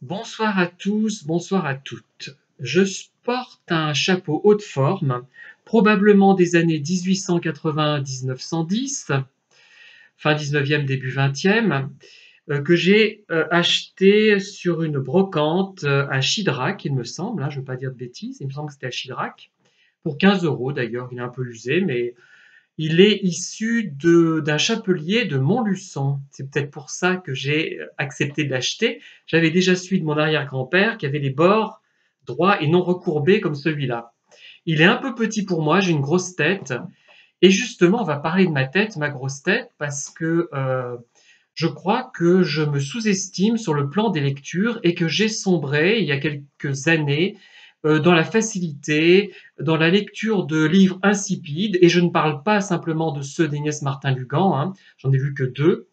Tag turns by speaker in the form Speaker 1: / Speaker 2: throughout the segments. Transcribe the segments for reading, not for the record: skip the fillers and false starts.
Speaker 1: Bonsoir à tous, bonsoir à toutes. Je porte un chapeau haute forme, probablement des années 1880-1910, fin 19e, début 20e, que j'ai acheté sur une brocante à Chidrac, il me semble, hein, je ne veux pas dire de bêtises, il me semble que c'était à Chidrac, pour 15 euros d'ailleurs, il est un peu usé, mais il est issu d'un chapelier de Montluçon. C'est peut-être pour ça que j'ai accepté de l'acheter. J'avais déjà celui de mon arrière-grand-père qui avait les bords droits et non recourbés comme celui-là. Il est un peu petit pour moi, j'ai une grosse tête. Et justement, on va parler de ma tête, ma grosse tête, parce que je crois que je me sous-estime sur le plan des lectures et que j'ai sombré il y a quelques années dans la facilité, dans la lecture de livres insipides, et je ne parle pas simplement de ceux d'Agnès Martin-Lugan, hein, j'en ai lu que deux,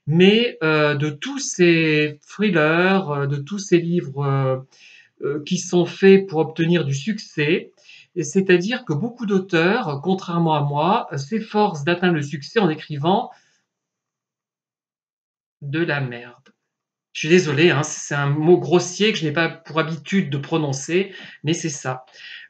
Speaker 1: mais de tous ces thrillers, de tous ces livres qui sont faits pour obtenir du succès. C'est-à-dire que beaucoup d'auteurs, contrairement à moi, s'efforcent d'atteindre le succès en écrivant de la merde. Je suis désolé, hein, c'est un mot grossier que je n'ai pas pour habitude de prononcer, mais c'est ça.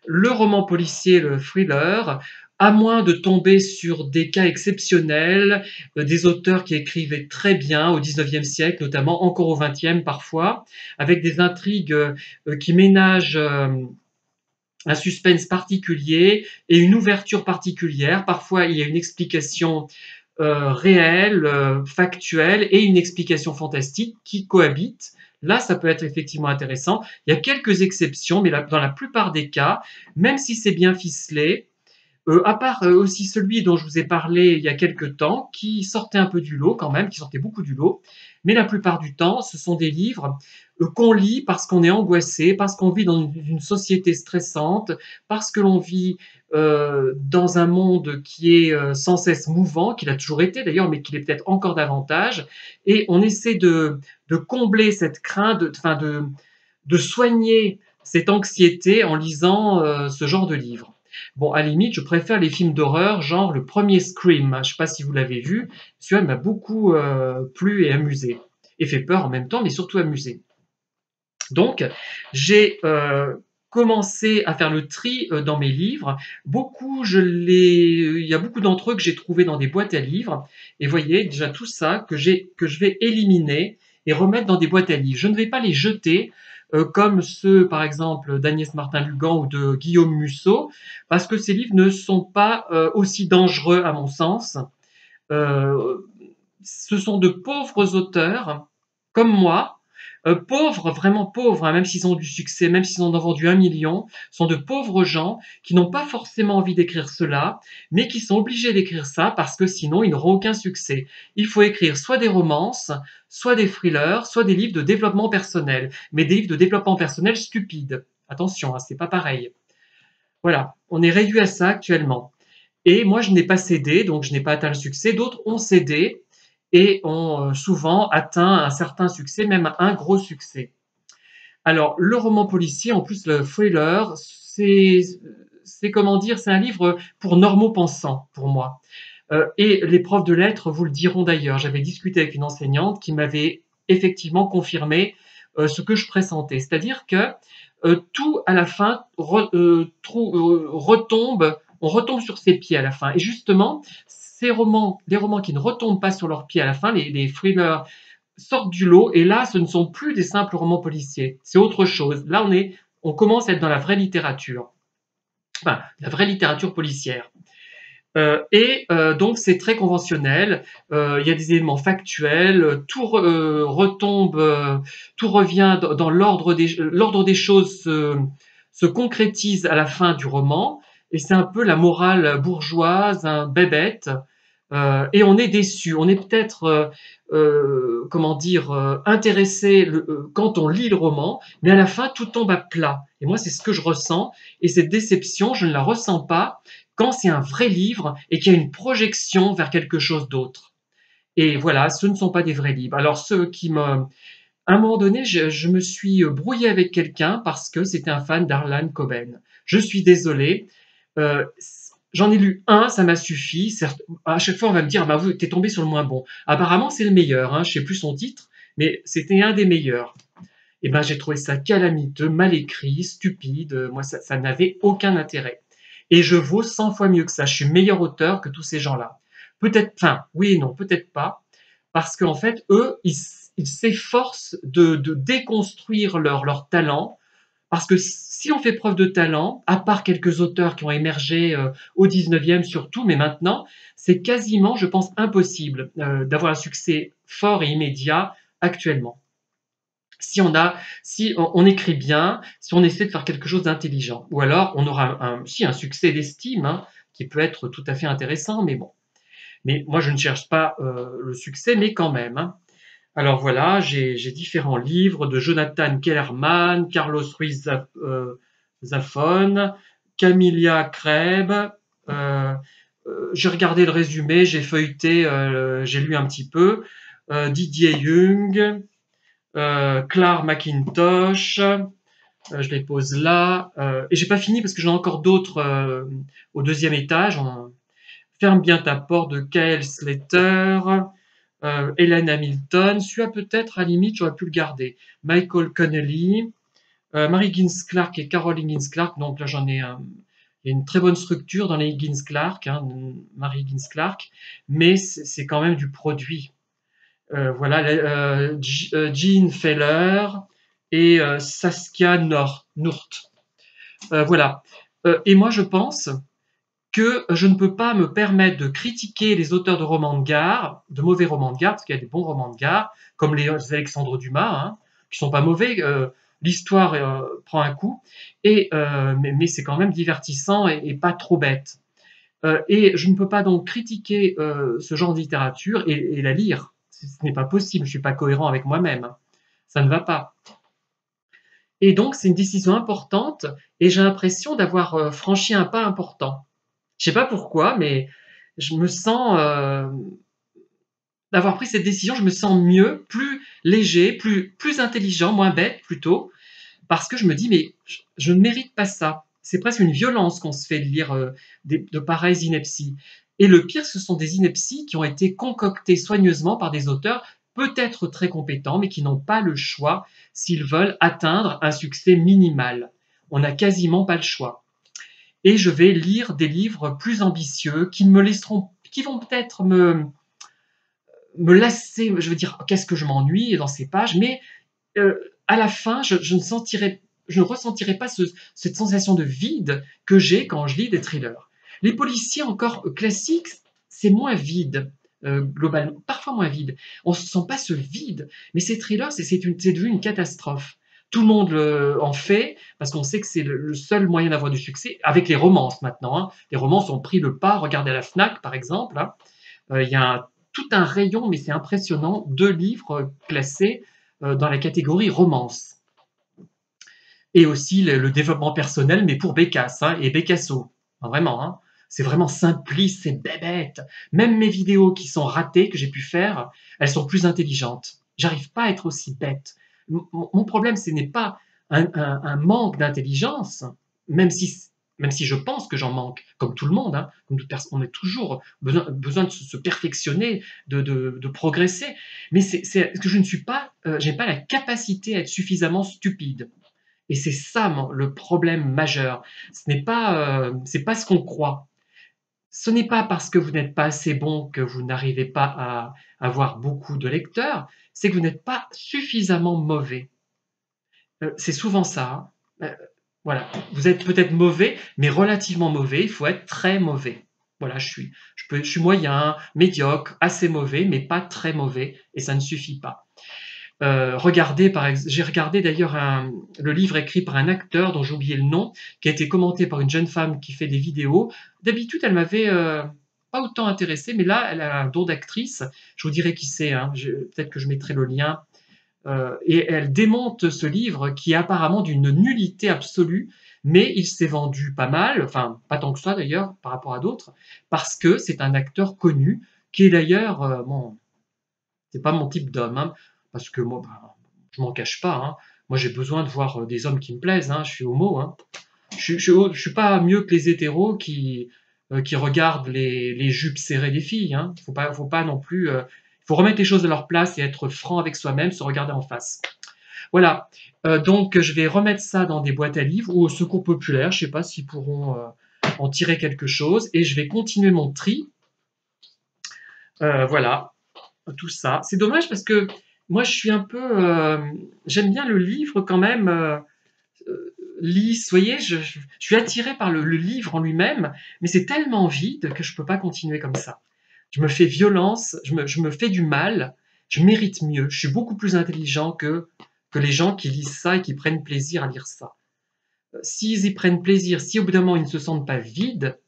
Speaker 1: Le roman policier, le thriller, à moins de tomber sur des cas exceptionnels, des auteurs qui écrivaient très bien au XIXe siècle, notamment encore au XXe parfois, avec des intrigues qui ménagent un suspense particulier et une ouverture particulière. Parfois, il y a une explication réelle, factuelle et une explication fantastique qui cohabitent. Là, ça peut être effectivement intéressant. Il y a quelques exceptions, mais dans la plupart des cas, même si c'est bien ficelé, à part aussi celui dont je vous ai parlé il y a quelques temps, qui sortait un peu du lot quand même, qui sortait beaucoup du lot, mais la plupart du temps, ce sont des livres qu'on lit parce qu'on est angoissé, parce qu'on vit dans une société stressante, parce que l'on vit dans un monde qui est sans cesse mouvant, qu'il a toujours été d'ailleurs, mais qu'il est peut-être encore davantage, et on essaie de combler cette crainte, de soigner cette anxiété en lisant ce genre de livre. Bon, à la limite, je préfère les films d'horreur, genre le premier Scream. Je ne sais pas si vous l'avez vu. Celui-là m'a beaucoup plu et amusé. Et fait peur en même temps, mais surtout amusé. Donc, j'ai commencé à faire le tri dans mes livres. Il y a beaucoup d'entre eux que j'ai trouvés dans des boîtes à livres. Et voyez, déjà tout ça que je vais éliminer et remettre dans des boîtes à livres. Je ne vais pas les jeter comme ceux, par exemple, d'Agnès Martin-Lugan ou de Guillaume Musso, parce que ces livres ne sont pas aussi dangereux à mon sens. Euh, Ce sont de pauvres auteurs, comme moi, pauvres, vraiment pauvres, hein, même s'ils ont du succès, même s'ils en ont vendu 1 million, sont de pauvres gens qui n'ont pas forcément envie d'écrire cela, mais qui sont obligés d'écrire ça parce que sinon ils n'auront aucun succès. Il faut écrire soit des romances, soit des thrillers, soit des livres de développement personnel, mais des livres de développement personnel stupides. Attention, hein, c'est pas pareil. Voilà, on est réduit à ça actuellement. Et moi, je n'ai pas cédé, donc je n'ai pas atteint le succès. D'autres ont cédé et ont souvent atteint un certain succès, même un gros succès. Alors, le roman policier, en plus le thriller, c'est comment dire, c'est un livre pour normaux pensants, pour moi. Et les profs de lettres vous le diront d'ailleurs. J'avais discuté avec une enseignante qui m'avait effectivement confirmé ce que je pressentais. C'est-à-dire que tout à la fin retombe, on retombe sur ses pieds à la fin. Et justement, les romans qui ne retombent pas sur leurs pieds à la fin, les thrillers sortent du lot. Et là, ce ne sont plus des simples romans policiers. C'est autre chose. Là, on commence à être dans la vraie littérature. Enfin, la vraie littérature policière. Donc c'est très conventionnel. Il y a des éléments factuels, retombe, tout revient dans l'ordre des choses se concrétise à la fin du roman, et c'est un peu la morale bourgeoise, un bébête, et on est déçu. On est peut-être, comment dire, intéressé quand on lit le roman, mais à la fin tout tombe à plat. Et moi c'est ce que je ressens, et cette déception je ne la ressens pas quand c'est un vrai livre et qu'il y a une projection vers quelque chose d'autre. Et voilà, ce ne sont pas des vrais livres. Alors, à un moment donné, je me suis brouillé avec quelqu'un parce que c'était un fan d'Arlan Coben. Je suis désolé. Euh, J'en ai lu un, ça m'a suffi. Certes, à chaque fois, on va me dire, bah, vous, t'es tombé sur le moins bon. Apparemment, c'est le meilleur. Hein, je sais plus son titre, mais c'était un des meilleurs. Et ben, j'ai trouvé ça calamiteux, mal écrit, stupide. Moi, ça n'avait aucun intérêt. Et je vaux 100 fois mieux que ça. Je suis meilleur auteur que tous ces gens-là. Peut-être, enfin, oui et non, peut-être pas, parce qu'en fait, eux, ils s'efforcent de déconstruire leur talent, parce que si on fait preuve de talent, à part quelques auteurs qui ont émergé au 19e surtout, mais maintenant, c'est quasiment, je pense, impossible d'avoir un succès fort et immédiat actuellement. Si on écrit bien, si on essaie de faire quelque chose d'intelligent, ou alors on aura un succès d'estime hein, qui peut être tout à fait intéressant, mais bon. Mais moi, je ne cherche pas le succès, mais quand même. Hein. Alors voilà, j'ai différents livres de Jonathan Kellerman, Carlos Ruiz Zafón, Camilla Kreb. euh, j'ai regardé le résumé, j'ai feuilleté, j'ai lu un petit peu. Didier Jung, Claire McIntosh, je les pose là. Et j'ai pas fini parce que j'en ai encore d'autres au deuxième étage. Ferme bien ta porte de K.L. Slater. Helen Hamilton, celui-là peut-être à la limite j'aurais pu le garder. Michael Connelly, Mary Higgins Clark et Carol Higgins Clark, donc là j'en ai il y a une très bonne structure dans les Higgins Clark, hein, Mary Higgins Clark, mais c'est quand même du produit. Voilà, Jean Feller et Saskia Noort. Voilà. Et moi je pense que je ne peux pas me permettre de critiquer les auteurs de romans de gare, de mauvais romans de gare, parce qu'il y a des bons romans de gare, comme les Alexandre Dumas, hein, qui sont pas mauvais. L'histoire prend un coup, mais c'est quand même divertissant et pas trop bête. Et je ne peux pas donc critiquer ce genre de littérature et la lire. Ce n'est pas possible, je ne suis pas cohérent avec moi-même. Ça ne va pas. Et donc, c'est une décision importante et j'ai l'impression d'avoir franchi un pas important. Je sais pas pourquoi, mais je me sens d'avoir pris cette décision, je me sens mieux, plus léger, plus intelligent, moins bête plutôt, parce que je me dis mais je ne mérite pas ça. C'est presque une violence qu'on se fait de lire de pareilles inepties. Et le pire, ce sont des inepties qui ont été concoctées soigneusement par des auteurs peut-être très compétents, mais qui n'ont pas le choix s'ils veulent atteindre un succès minimal. On n'a quasiment pas le choix et je vais lire des livres plus ambitieux qui me laisseront, qui vont peut-être me lasser. Je veux dire, qu'est-ce que je m'ennuie dans ces pages, mais à la fin, je ne ressentirai pas cette sensation de vide que j'ai quand je lis des thrillers. Les policiers encore classiques, c'est moins vide. Globalement, parfois moins vide. On ne sent pas ce vide, mais ces thrillers, c'est devenu une catastrophe. Tout le monde en fait parce qu'on sait que c'est le seul moyen d'avoir du succès. Avec les romances maintenant, hein. Les romances ont pris le pas. Regardez à la Fnac par exemple. Hein. Il y a tout un rayon, mais c'est impressionnant, de livres classés dans la catégorie romance. Et aussi le développement personnel, mais pour Bécasse hein, et Bécasso. Vraiment, hein. C'est vraiment simpliste, c'est bébête. Même mes vidéos qui sont ratées, que j'ai pu faire, elles sont plus intelligentes. J'arrive pas à être aussi bête. Mon problème, ce n'est pas un manque d'intelligence, même si, même si je pense que j'en manque, comme tout le monde, hein, comme toute personne, on a toujours besoin de se perfectionner, de progresser. Mais c'est que je ne suis pas, j'ai pas la capacité à être suffisamment stupide. Et c'est ça le problème majeur. C'est pas ce qu'on croit. Ce n'est pas parce que vous n'êtes pas assez bon que vous n'arrivez pas à avoir beaucoup de lecteurs, c'est que vous n'êtes pas suffisamment mauvais. C'est souvent ça. Hein. Voilà, vous êtes peut-être mauvais, mais relativement mauvais. Il faut être très mauvais. Voilà, je suis moyen, médiocre, assez mauvais, mais pas très mauvais, et ça ne suffit pas. J'ai regardé d'ailleurs le livre écrit par un acteur dont j'ai oublié le nom, qui a été commenté par une jeune femme qui fait des vidéos. D'habitude, elle m'avait pas autant intéressé, mais là, elle a un don d'actrice. Je vous dirai qui c'est, hein. Peut-être que je mettrai le lien. Et elle démonte ce livre qui est apparemment d'une nullité absolue, mais il s'est vendu pas mal, enfin pas tant que ça d'ailleurs par rapport à d'autres, parce que c'est un acteur connu, qui est d'ailleurs, bon, c'est pas mon type d'homme, hein, parce que moi, bah, je m'en cache pas. Hein. Moi, j'ai besoin de voir des hommes qui me plaisent. Hein. Je suis homo. Hein. Je suis pas mieux que les hétéros qui regardent les jupes serrées des filles. Hein. Faut pas non plus. Il faut remettre les choses à leur place et être franc avec soi-même, se regarder en face. Voilà, donc je vais remettre ça dans des boîtes à livres ou au Secours populaire, je ne sais pas s'ils pourront en tirer quelque chose, et je vais continuer mon tri. Voilà, tout ça. C'est dommage parce que moi je suis un peu... j'aime bien le livre quand même lisse, vous voyez, je suis attiré par le livre en lui-même, mais c'est tellement vide que je ne peux pas continuer comme ça. Je me fais violence, je me fais du mal, je mérite mieux, je suis beaucoup plus intelligent que les gens qui lisent ça et qui prennent plaisir à lire ça. S'ils y prennent plaisir, si au bout d'un moment ils ne se sentent pas vides,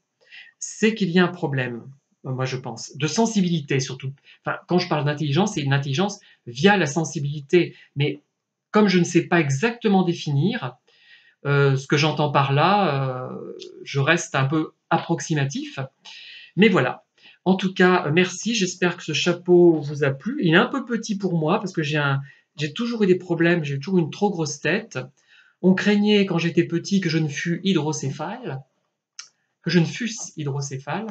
Speaker 1: c'est qu'il y a un problème, moi je pense, de sensibilité surtout. Enfin, quand je parle d'intelligence, c'est une intelligence via la sensibilité, mais comme je ne sais pas exactement définir, ce que j'entends par là, je reste un peu approximatif, mais voilà. En tout cas, merci, j'espère que ce chapeau vous a plu. Il est un peu petit pour moi parce que j'ai toujours eu des problèmes, j'ai toujours une trop grosse tête. On craignait quand j'étais petit que je ne fus hydrocéphale, que je ne fusse hydrocéphale.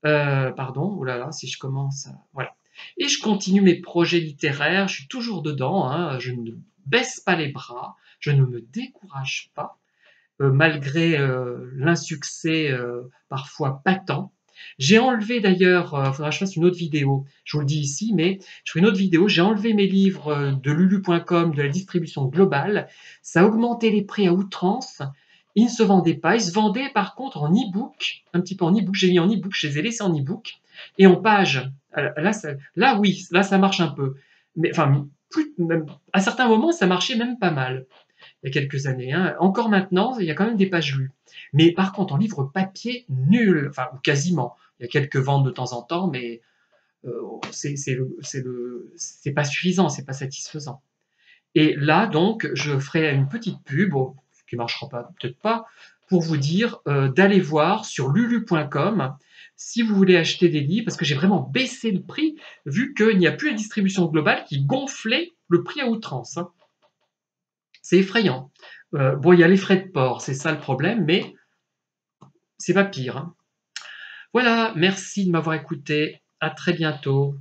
Speaker 1: Pardon, oh là là, si je commence, voilà. Et je continue mes projets littéraires, je suis toujours dedans, hein, je ne baisse pas les bras, je ne me décourage pas, malgré l'insuccès parfois patent. J'ai enlevé d'ailleurs, il faudra que je fasse une autre vidéo, je vous le dis ici, mais je ferai une autre vidéo, j'ai enlevé mes livres de lulu.com, de la distribution globale, ça a augmenté les prix à outrance, ils ne se vendaient pas, ils se vendaient par contre en e-book, un petit peu en e-book, j'ai mis en e-book, je les ai laissés en e-book, et en page. Là oui, là ça marche un peu, mais enfin, même, à certains moments ça marchait même pas mal il y a quelques années, hein. Encore maintenant, il y a quand même des pages lues. Mais par contre, en livre papier, nul, enfin, ou quasiment. Il y a quelques ventes de temps en temps, mais c'est pas suffisant, c'est pas satisfaisant. Et là, donc, je ferai une petite pub, bon, qui marchera pas, peut-être pas, pour vous dire d'aller voir sur lulu.com si vous voulez acheter des livres, parce que j'ai vraiment baissé le prix, vu qu'il n'y a plus la distribution globale qui gonflait le prix à outrance, hein. C'est effrayant. Bon, il y a les frais de port, c'est ça le problème, mais c'est pas pire, hein. Voilà, merci de m'avoir écouté. À très bientôt.